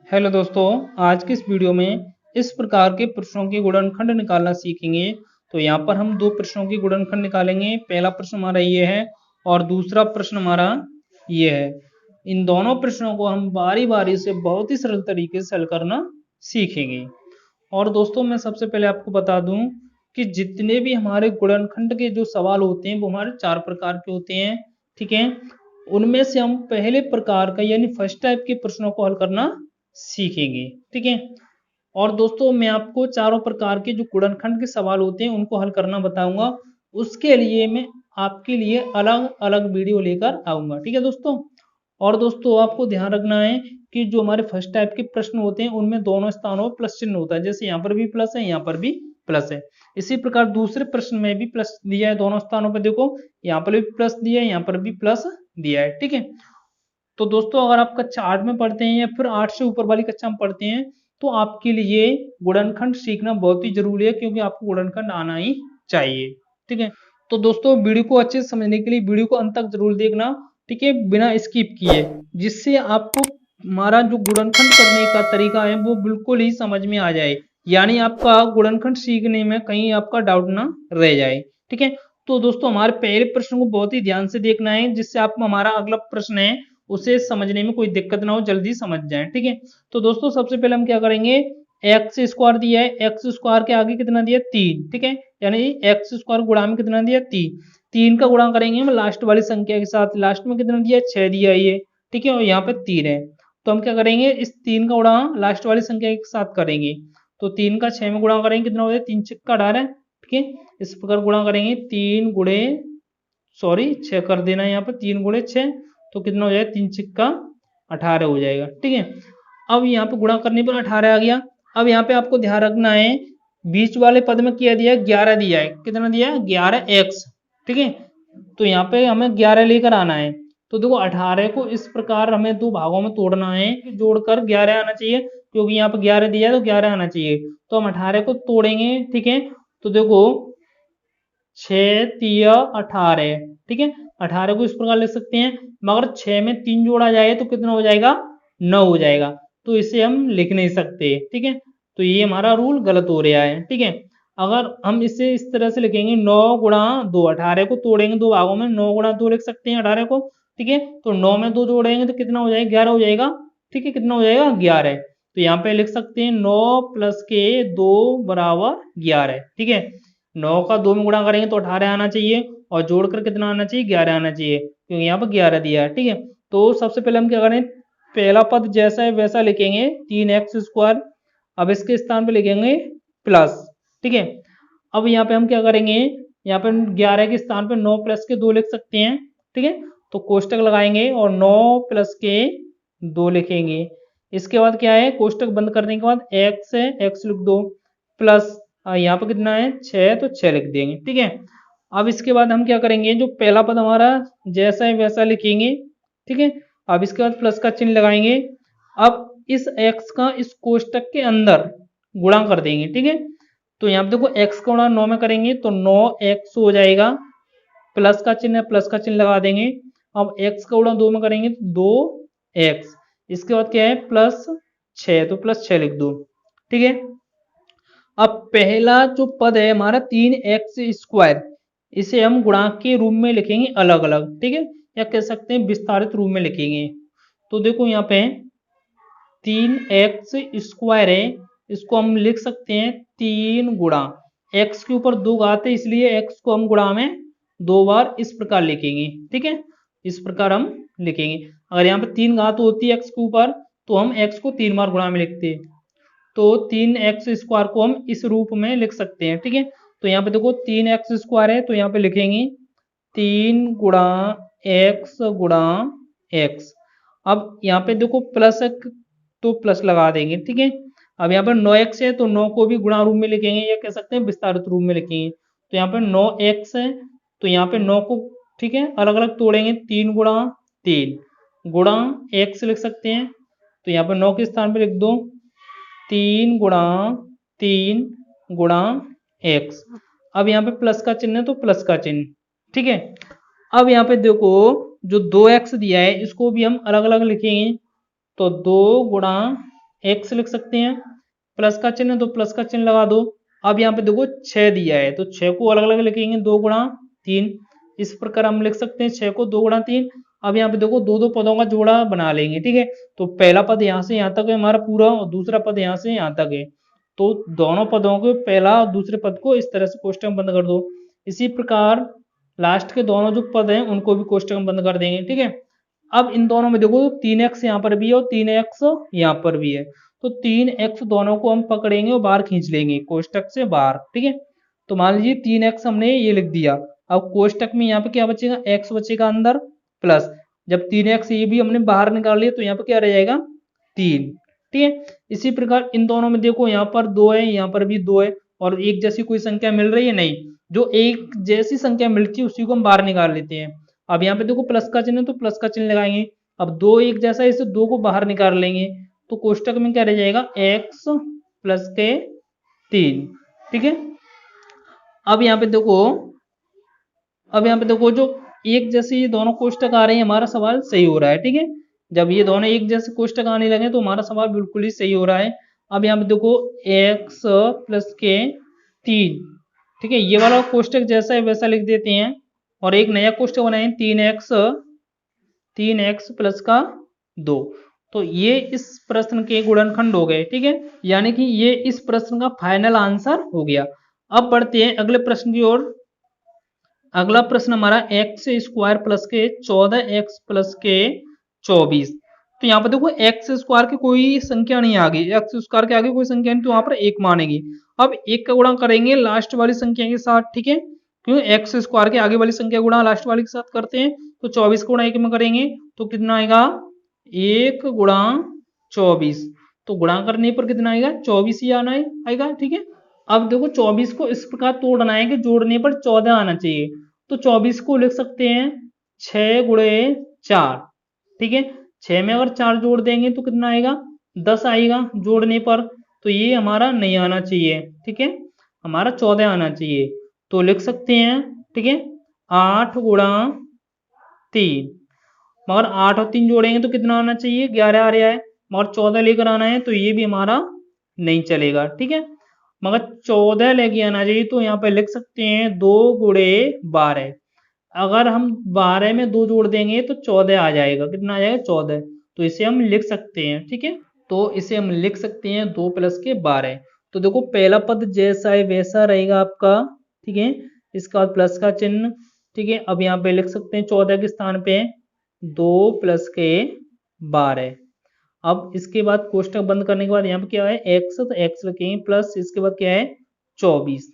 Hello दोस्तों, आज की इस वीडियो में इस प्रकार के प्रश्नों के गुणनखंड निकालना सीखेंगे। तो यहाँ पर हम दो प्रश्नों के गुणनखंड निकालेंगे। पहला प्रश्न हमारा ये है और दूसरा प्रश्न हमारा ये है। इन दोनों प्रश्नों को हम बारी बारी से बहुत ही सरल तरीके से हल करना सीखेंगे। और दोस्तों, मैं सबसे पहले आपको बता दूं कि जितने भी हमारे गुणनखंड के जो सवाल होते हैं वो हमारे 4 प्रकार के होते हैं। ठीक है, उनमें से हम पहले प्रकार का यानी फर्स्ट टाइप के प्रश्नों को हल करना सीखेंगे। ठीक है, और दोस्तों मैं आपको चारों प्रकार के जो गुणनखंड के सवाल होते हैं उनको हल करना बताऊंगा। उसके लिए मैं आपके लिए अलग अलग वीडियो लेकर आऊंगा। ठीक है दोस्तों, और दोस्तों आपको ध्यान रखना है कि जो हमारे फर्स्ट टाइप के प्रश्न होते हैं उनमें दोनों स्थानों पर प्लस चिन्ह होता है। जैसे यहाँ पर भी प्लस है, यहाँ पर भी प्लस है। इसी प्रकार दूसरे प्रश्न में भी प्लस दिया है दोनों स्थानों पर। देखो, यहाँ पर भी प्लस दिया है, यहाँ पर भी प्लस दिया है। ठीक है, तो दोस्तों अगर आप कक्षा 8 में पढ़ते हैं या फिर 8 से ऊपर वाली कक्षा में पढ़ते हैं तो आपके लिए गुणनखंड सीखना बहुत ही जरूरी है, क्योंकि आपको गुणनखंड आना ही चाहिए। ठीक है, तो दोस्तों वीडियो को अच्छे से समझने के लिए वीडियो को अंत तक जरूर देखना। ठीक है, बिना स्किप किए, जिससे आपको हमारा जो गुणनखंड करने का तरीका है वो बिल्कुल ही समझ में आ जाए, यानी आपका गुणनखंड सीखने में कहीं आपका डाउट ना रह जाए। ठीक है, तो दोस्तों हमारे पहले प्रश्न को बहुत ही ध्यान से देखना है, जिससे आप हमारा अगला प्रश्न है उसे समझने में कोई दिक्कत ना हो, जल्दी समझ जाए। ठीक है, तो दोस्तों सबसे पहले हम क्या करेंगे, एक्स स्क्वायर दिया है, एक्स स्क्वायर के आगे कितना दिया है 3। ठीक है, यानी एक्स स्क्वायर गुणा में कितना दिया 3, 3 का गुणा करेंगे हम लास्ट वाली संख्या के साथ। लास्ट में कितना दिया है 6 दिया है ये। ठीक है, और यहाँ पे 3 है, तो हम क्या करेंगे इस 3 का गुणा लास्ट वाली संख्या के साथ करेंगे। तो 3 का 6 में गुणा करेंगे, कितना हो जाए 3 छक्का 18। ठीक है, इस प्रकार गुणा करेंगे 3 गुणे सॉरी 6 कर देना है यहाँ पर, 3 गुणे 6 तो कितना हो जाएगा 3 छक्का 18 हो जाएगा। ठीक है, अब यहाँ पे गुणा करने पर 18 आ गया। अब यहाँ पे आपको ध्यान रखना है बीच वाले पद में क्या दिया है 11 दिया है। कितना दिया है 11x। ठीक है, तो यहाँ पे हमें 11 लेकर आना है। तो देखो 18 को इस प्रकार हमें दो भागों में तोड़ना है, जोड़कर 11 आना चाहिए, क्योंकि यहाँ पे 11 दिया है तो 11 आना चाहिए। तो हम 18 को तोड़ेंगे। ठीक है, तो देखो 6 तिया 18। ठीक है, 18 को इस प्रकार लिख सकते हैं, मगर 6 में 3 जोड़ा जाए तो कितना हो जाएगा 9 हो जाएगा, तो इसे हम लिख नहीं सकते। ठीक है, तो ये हमारा रूल गलत हो रहा है। ठीक है, अगर हम इसे इस तरह से लिखेंगे 9 गुणा 2, 18 को तोड़ेंगे दो भागों में, 9 गुणा 2 लिख सकते हैं 18 को। ठीक है, तो 9 में 2 जोड़ेंगे तो कितना हो जाएगा 11 हो जाएगा। ठीक है, कितना हो जाएगा 11। तो यहाँ पे लिख सकते हैं 9 प्लस के 2 बराबर 11। ठीक है, 9 का 2 में गुणा करेंगे तो 18 आना चाहिए, और जोड़कर कितना आना चाहिए 11 आना चाहिए, क्योंकि यहाँ पर 11 दिया है। ठीक है, तो सबसे पहले हम क्या करें, पहला पद जैसा है वैसा लिखेंगे 3x स्क्वायर। अब इसके स्थान पे लिखेंगे प्लस। ठीक है, अब यहाँ पे हम क्या करेंगे, यहाँ पे 11 के स्थान पे 9 प्लस के 2 लिख सकते हैं। ठीक है, तो कोष्टक लगाएंगे और 9 प्लस के 2 लिखेंगे। इसके बाद क्या है, कोष्टक बंद करने के बाद x है, x लिख दो, प्लस यहाँ पे कितना है 6, तो 6 लिख देंगे। ठीक है, अब इसके बाद हम क्या करेंगे, जो पहला पद हमारा जैसा है वैसा लिखेंगे। ठीक है, अब इसके बाद प्लस का चिन्ह लगाएंगे। अब इस x का इस कोष्टक के अंदर गुणा कर देंगे। ठीक है, तो यहाँ पे देखो x का गुणा 9 में करेंगे तो 9x हो जाएगा, प्लस का चिन्ह है प्लस का चिन्ह लगा देंगे। अब x का गुणा 2 में करेंगे तो 2x, इसके बाद क्या है प्लस 6, तो प्लस 6 लिख दो। ठीक है, अब पहला जो पद है हमारा 3x स्क्वायर, इसे हम गुणांक के रूप में लिखेंगे अलग अलग। ठीक है, या कह सकते हैं विस्तारित रूप में लिखेंगे। तो देखो यहाँ पे 3x स्क्वायर है, इसको हम लिख सकते हैं 3 गुणा x के ऊपर 2 घात है, इसलिए x को हम गुणा में 2 बार इस प्रकार लिखेंगे। ठीक है, इस प्रकार हम लिखेंगे। अगर यहाँ पे 3 घात होती है x के ऊपर तो हम x को 3 बार गुणा में लिखते हैं, तो 3x स्क्वायर को हम इस रूप में लिख सकते हैं। ठीक है, तो यहाँ पे देखो 3x स्क्वायर है, तो यहाँ पे लिखेंगे 3 गुणा x गुणा x। अब यहाँ पे देखो प्लस है तो प्लस लगा देंगे। ठीक है, अब यहाँ पर 9x है तो 9 को भी गुणा रूप में लिखेंगे, या कह सकते हैं विस्तारित रूप में लिखेंगे। तो यहाँ पे 9x है, तो यहाँ पे 9 को ठीक है अलग अलग तोड़ेंगे, 3 गुणा 3 गुणा x लिख सकते हैं। तो यहाँ पर 9 के स्थान पर लिख दो 3 गुणा 3 गुणा x। अब यहाँ पे प्लस का चिन्ह है तो प्लस का चिन्ह। ठीक है, अब यहाँ पे देखो जो 2x दिया है इसको भी हम अलग अलग लिखेंगे, तो 2 गुणा x लिख सकते हैं, प्लस का चिन्ह है तो प्लस का चिन्ह लगा दो। अब यहाँ पे देखो 6 दिया है तो 6 को अलग अलग लिखेंगे, 2 गुणा 3, इस प्रकार हम लिख सकते हैं 6 को 2 गुणा 3। अब यहाँ पे देखो दो दो पदों का जोड़ा बना लेंगे, ठीक है। तो पहला पद यहाँ से यहाँ तक है हमारा पूरा, और दूसरा पद यहाँ से यहाँ तक है। तो दोनों पदों को, पहला और दूसरे पद को इस तरह से कोष्टक में बंद कर दो। इसी प्रकार लास्ट के दोनों जो पद हैं उनको भी कोष्टक में बंद कर देंगे, ठीक है। अब इन दोनों में देखो 3x यहाँ पर भी है और 3x यहाँ पर भी है, तो 3x दोनों को हम पकड़ेंगे और बाहर खींच लेंगे कोष्टक से बाहर, ठीक है। तो मान लीजिए 3x हमने ये लिख दिया। अब कोष्टक में यहाँ पे क्या बचेगा, x बचेगा अंदर, प्लस जब 3x ये भी हमने बाहर निकाल लिया तो यहाँ पे क्या रह जाएगा 3, ठीक है। इसी प्रकार इन दोनों में देखो यहाँ पर 2 है, यहाँ पर भी 2 है, और एक जैसी कोई संख्या मिल रही है नहीं, जो एक जैसी संख्या मिलती है उसी को हम बाहर निकाल लेते हैं। अब यहाँ पे देखो प्लस का चिन्ह है तो प्लस का चिन्ह लगाएंगे। अब 2 एक जैसा है, इसे 2 को बाहर निकाल लेंगे तो कोष्टक में क्या रह जाएगा x प्लस के 3, ठीक है। अब यहाँ पे देखो जो एक जैसे ये दोनों कोष्टक आ रहे हैं हमारा सवाल सही हो रहा है, ठीक है। जब ये दोनों एक जैसे कोष्टक आने लगे तो हमारा सवाल बिल्कुल ही सही हो रहा है। अब यहाँ पे देखो x प्लस के 3, ठीक है, ये वाला कोष्टक जैसा है वैसा लिख देते हैं और एक नया कोष्टक बनाए 3x प्लस का 2। तो ये इस प्रश्न के गुणनखंड हो गए, ठीक है, यानी कि ये इस प्रश्न का फाइनल आंसर हो गया। अब बढ़ते हैं अगले प्रश्न की ओर। अगला प्रश्न हमारा एक्स स्क्वायर प्लस के 14x प्लस के 24। तो यहाँ पर देखो एक्स स्क्वायर की कोई संख्या नहीं आ गई, एक्स स्क्वायर के आगे कोई संख्या नहीं तो यहाँ पर एक मानेगी। अब एक का गुणा करेंगे लास्ट वाली संख्या के साथ, ठीक है, क्योंकि एक्स स्क्वायर के आगे वाली संख्या गुणा लास्ट वाली के साथ करते हैं। तो 24 गुणा 1 में करेंगे तो कितना आएगा 1 गुणा 24, तो गुणा करने पर कितना आएगा 24 ही आएगा, ठीक है। अब देखो 24 को इस प्रकार तोड़ना है कि जोड़ने पर 14 आना चाहिए, तो 24 को लिख सकते हैं 6 गुणे 4, ठीक है। 6 में अगर 4 जोड़ देंगे तो कितना आएगा 10 आएगा जोड़ने पर, तो ये हमारा नहीं आना चाहिए, ठीक है, हमारा 14 आना चाहिए। तो लिख सकते हैं, ठीक है, 8 गुणा 3, मगर 8 और 3 जोड़ेंगे तो कितना आना चाहिए 11 आ रहा है, मगर 14 लेकर आना है तो ये भी हमारा नहीं चलेगा, ठीक है, मगर 14 लेके आना चाहिए। तो यहाँ पे लिख सकते हैं 2 गुणे 12, अगर हम 12 में 2 जोड़ देंगे तो 14 आ जाएगा, कितना आ जाएगा 14, तो इसे हम लिख सकते हैं, ठीक है। तो इसे हम लिख सकते हैं 2 प्लस के 12। तो देखो पहला पद जैसा है वैसा रहेगा आपका, ठीक है, इसका बाद प्लस का चिन्ह, ठीक है। अब यहाँ पे लिख सकते हैं 14 के स्थान पे 2 प्लस के 12। अब इसके बाद कोष्टक बंद करने के बाद यहाँ पे क्या है x, तो x लिखेंगे प्लस इसके बाद क्या है 24।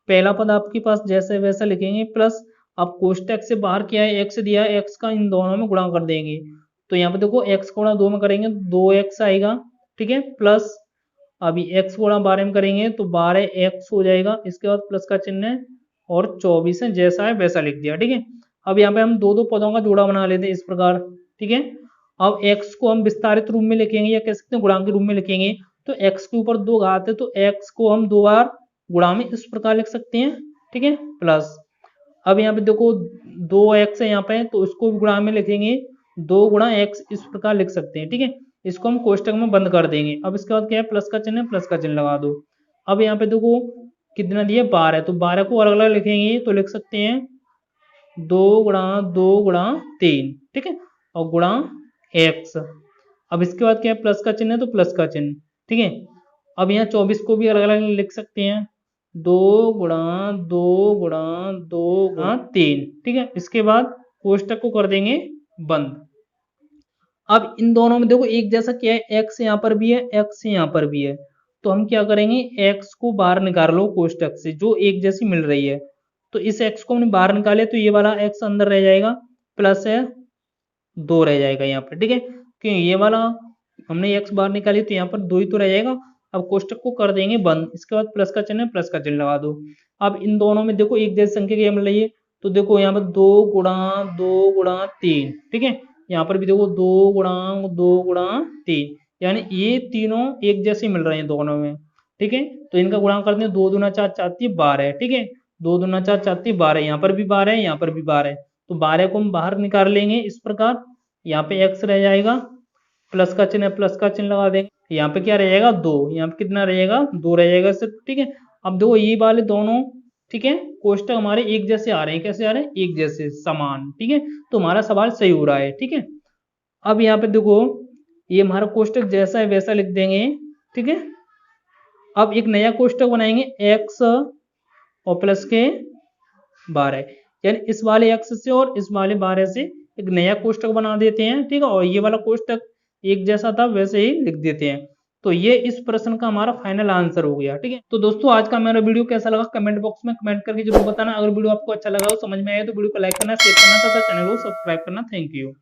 पहला पद आपके पास जैसे वैसा लिखेंगे प्लस, अब कोष्टक से बाहर क्या है x दिया है, x का इन दोनों में गुणा कर देंगे। तो यहाँ पे देखो x गुणा 2 में करेंगे 2x आएगा, ठीक है, प्लस अभी x गुणा 12 में करेंगे तो 12x हो जाएगा, इसके बाद प्लस का चिन्ह है और 24 है जैसा है वैसा लिख दिया, ठीक है। अब यहाँ पे हम दो दो पदों का जोड़ा बना लेते हैं इस प्रकार, ठीक है। अब x को हम विस्तारित रूप में लिखेंगे या कह सकते हैं गुणांक के रूप में लिखेंगे, तो x के ऊपर 2 घात है तो x को हम 2 बार गुणा में इस प्रकार लिख सकते हैं, ठीक है, प्लस अब यहाँ पे देखो 2x है यहाँ पे तो इसको भी गुणा में लिखेंगे 2 गुणा x इस प्रकार लिख सकते हैं, ठीक है। इसको हम कोष्टक में बंद कर देंगे। अब इसके बाद क्या है प्लस का चिन्ह है, प्लस का चिन्ह लगा दो। अब यहाँ पे देखो कितना दिया 12, तो 12 को अलग अलग लिखेंगे तो लिख सकते हैं 2 गुणा 2 गुणा 3, ठीक है, और गुणा x। अब इसके बाद क्या है प्लस का चिन्ह है तो प्लस का चिन्ह, ठीक है। अब यहाँ 24 को भी अलग अलग लिख सकते हैं 2 गुणा 2 गुणा 2 गुणा 3, ठीक है। इसके बाद कोष्टक को कर देंगे बंद। अब इन दोनों में देखो एक जैसा क्या है x यहाँ पर भी है x यहाँ पर भी है, तो हम क्या करेंगे x को बाहर निकाल लो कोष्टक से जो एक जैसी मिल रही है, तो इस x को हमने बाहर निकाले तो ये वाला x अंदर रह जाएगा, प्लस है 2 रह जाएगा यहाँ पर, ठीक है, क्योंकि ये वाला हमने x बाहर निकाली तो यहाँ पर 2 ही तो रह जाएगा। अब कोष्टक को कर देंगे बंद, इसके बाद प्लस का चिन्ह है, प्लस का चिन्ह लगा दो। अब इन दोनों में देखो एक जैसी संख्या क्या मिल रही है, तो देखो यहाँ पर 2 गुणा 2 गुणा 3, ठीक है, यहाँ पर भी देखो 2 गुणा 2 गुणा 3, यानी ये तीनों एक जैसे मिल रहे हैं दोनों में, ठीक है। तो इनका गुणा करते हैं 2 दूना 4 4 12, ठीक है, 2 दूना 4 4 12, यहाँ पर भी 12 है यहाँ पर भी 12 है, तो 12 को हम बाहर निकाल लेंगे इस प्रकार, यहाँ पे x रह जाएगा, प्लस का चिन्ह है प्लस का चिन्ह लगा देंगे। यहाँ पे क्या रहेगा 2, यहाँ पे कितना रहेगा 2 रहेगा सिर्फ, ठीक है। अब देखो ये वाले दोनों, ठीक है, कोष्टक हमारे एक जैसे आ रहे हैं, कैसे आ रहे हैं, एक जैसे समान, ठीक है। तो हमारा सवाल सही हो रहा है, ठीक है। अब यहाँ पे देखो ये हमारा कोष्टक जैसा है वैसा लिख देंगे, ठीक है। अब एक नया कोष्टक बनाएंगे x और प्लस के 12, यानी इस वाले x से और इस वाले 12 से एक नया कोष्टक बना देते हैं, ठीक है। और ये वाला कोष्टक एक जैसा था वैसे ही लिख देते हैं। तो ये इस प्रश्न का हमारा फाइनल आंसर हो गया, ठीक है। तो दोस्तों आज का मेरा वीडियो कैसा लगा कमेंट बॉक्स में कमेंट करके जरूर बताना। अगर वीडियो आपको अच्छा लगा हो, समझ में आया तो वीडियो को लाइक करना, शेयर करना तथा चैनल को सब्सक्राइब करना। Thank you.